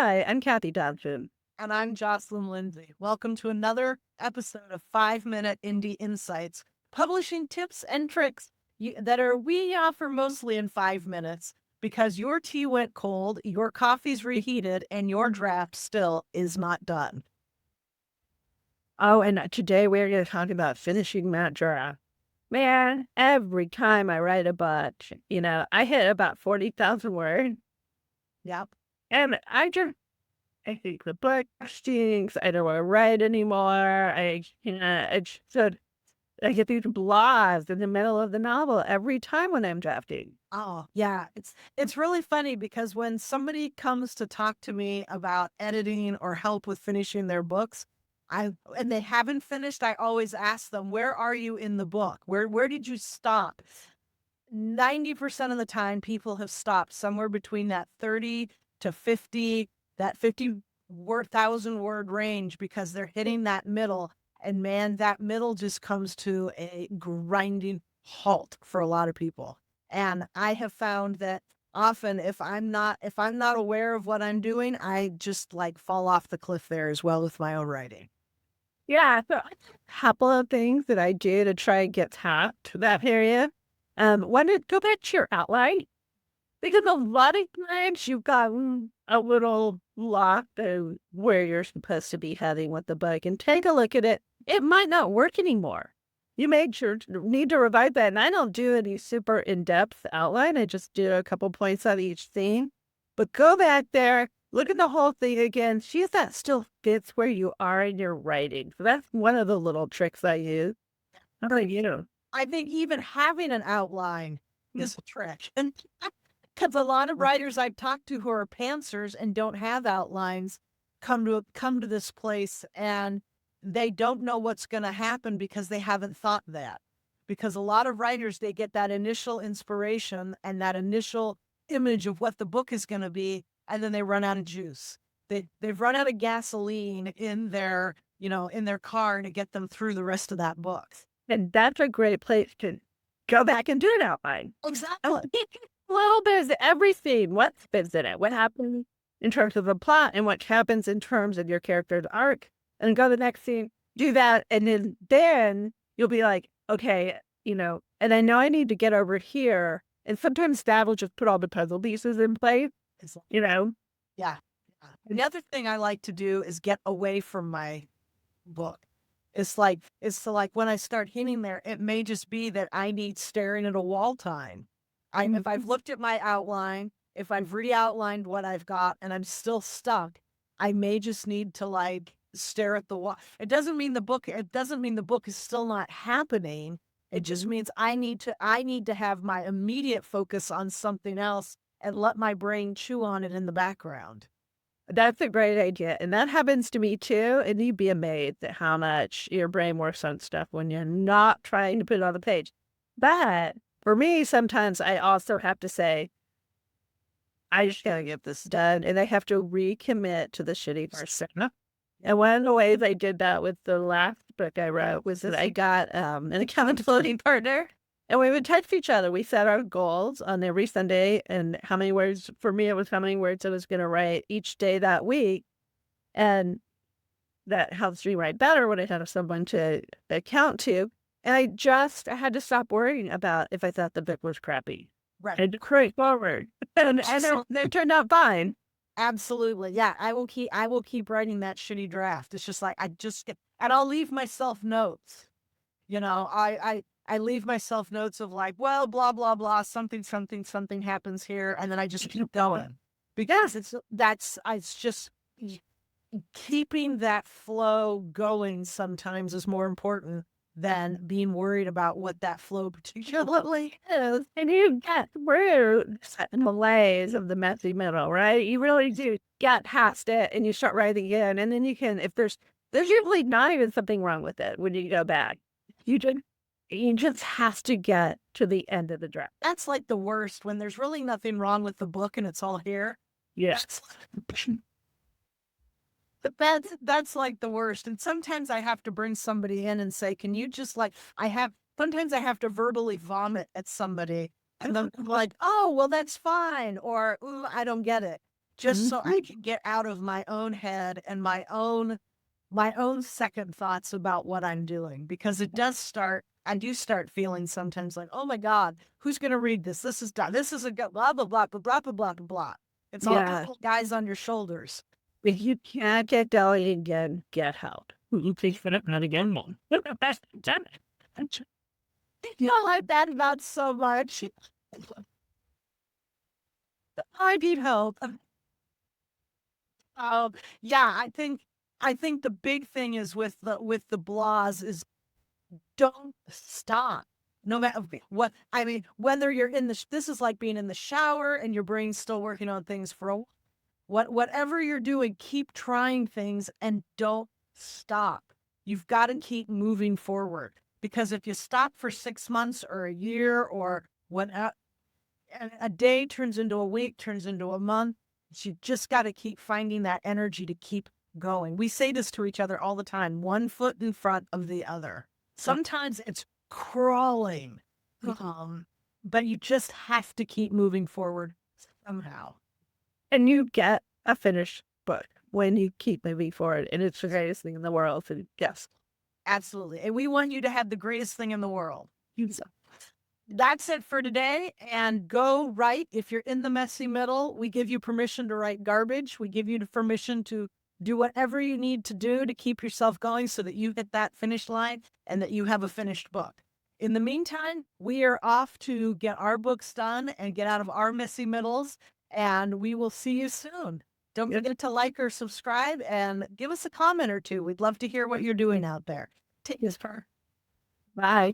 Hi, I'm Kathy Dodson. And I'm Jocelyn Lindsay. Welcome to another episode of 5 Minute Indie Insights, publishing tips and tricks we offer mostly in 5 minutes because your tea went cold, your coffee's reheated, and your draft still is not done. Oh, and today we're going to talk about finishing that draft. Man, every time I write a bunch, I hit about 40,000 words, Yep. and I think the book stinks. I don't want to write anymore. I get these blahs in the middle of the novel every time when I'm drafting. Oh, yeah. It's really funny because when somebody comes to talk to me about editing or help with finishing their books, and they haven't finished, I always ask them, "Where are you in the book? Where did you stop?" 90% of the time people have stopped somewhere between that 30 to 50, that 50,000 word range because they're hitting that middle. And man, that middle just comes to a grinding halt for a lot of people. And I have found that often if I'm not aware of what I'm doing, I just like fall off the cliff there as well with my own writing. Yeah, so I think a couple of things that I do to try and get past that period. One is go back to your outline. Because a lot of times you've gotten a little lost of where you're supposed to be heading with the book and take a look at it. It might not work anymore. You need to revise that. And I don't do any super in-depth outline. I just do a couple points on each scene. But go back there, look at the whole thing again, see if that still fits where you are in your writing. So that's one of the little tricks I use. How about you? I think even having an outline is a trick. And because a lot of writers I've talked to who are pantsers and don't have outlines come to this place and they don't know what's going to happen because they haven't thought that. Because a lot of writers, they get that initial inspiration and that initial image of what the book is going to be, and then they run out of juice. They've run out of gasoline in their car to get them through the rest of that book. And that's a great place to go back and do an outline. Exactly. A little bit of everything. What fits in it? What happens in terms of the plot and what happens in terms of your character's arc? And go to the next scene, do that. And then you'll be like, okay, and I know I need to get over here. And sometimes that will just put all the puzzle pieces in place, It's like, you know? yeah. Yeah. And the other thing I like to do is get away from my book. It's like when I start hitting there, it may just be that I need staring at a wall time. If I've looked at my outline, if I've re-outlined what I've got and I'm still stuck, I may just need to like stare at the wall. It doesn't mean the book is still not happening. It just means I need to have my immediate focus on something else and let my brain chew on it in the background. That's a great idea. And that happens to me too. And you'd be amazed at how much your brain works on stuff when you're not trying to put it on the page. But for me, sometimes I also have to say, I just gotta get this done. And I have to recommit to the shitty person. And one of the ways I did that with the last book I wrote was that I got an accountability partner. And we would text each other. We set our goals on every Sunday and how many words, for me, it was how many words I was going to write each day that week. And that helps me write better when I have someone to account to. And I had to stop worrying about if I thought the book was crappy. Right. I had to carry it forward. And they turned out fine. Absolutely. Yeah, I will keep writing that shitty draft. It's just like and I'll leave myself notes. I leave myself notes of like, well, blah blah blah, something something something happens here, and then I just keep going. Because it's just keeping that flow going sometimes is more important than being worried about what that flow particularly is. And you get through the malaise of the messy middle, right? You really do get past it and you start writing again. And then you can, if there's usually not even something wrong with it when you go back. You just, you just has to get to the end of the draft. That's like the worst when there's really nothing wrong with the book and it's all here. Yes. But that's like the worst. And sometimes I have to bring somebody in and say, can you just like, sometimes I have to verbally vomit at somebody and then I'm like, oh, well, that's fine. Or I don't get it. just so Mhm. I can get out of my own head and my own second thoughts about what I'm doing, because it does start I do start feeling sometimes like, "Oh my god, who's going to read this? This is done. This is a blah blah blah blah blah blah blah blah blah." It's all Yeah. guys on your shoulders. If you can't get deli again, get help. Please fit it not again, Mom. Best done it. You know, like that about so much. I need help. Yeah, I think the big thing is with the blahs is don't stop. No matter what, I mean, whether you're in this is like being in the shower and your brain's still working on things for a whatever you're doing, keep trying things and don't stop. You've got to keep moving forward, because if you stop for 6 months or a year or what, and a day turns into a week, turns into a month, you just got to keep finding that energy to keep going. We say this to each other all the time, one foot in front of the other. Sometimes it's crawling, um, but you just have to keep moving forward somehow. And you get a finished book when you keep moving forward, and it's the greatest thing in the world. So yes, Absolutely. And we want you to have the greatest thing in the world. That's it for today. And go write. If you're in the messy middle, we give you permission to write garbage. We give you the permission to do whatever you need to do to keep yourself going so that you hit that finish line and that you have a finished book. In the meantime, we are off to get our books done and get out of our messy middles. And we will see you soon. Don't forget to like or subscribe and give us a comment or two. We'd love to hear what you're doing out there. Take this, Par. bye.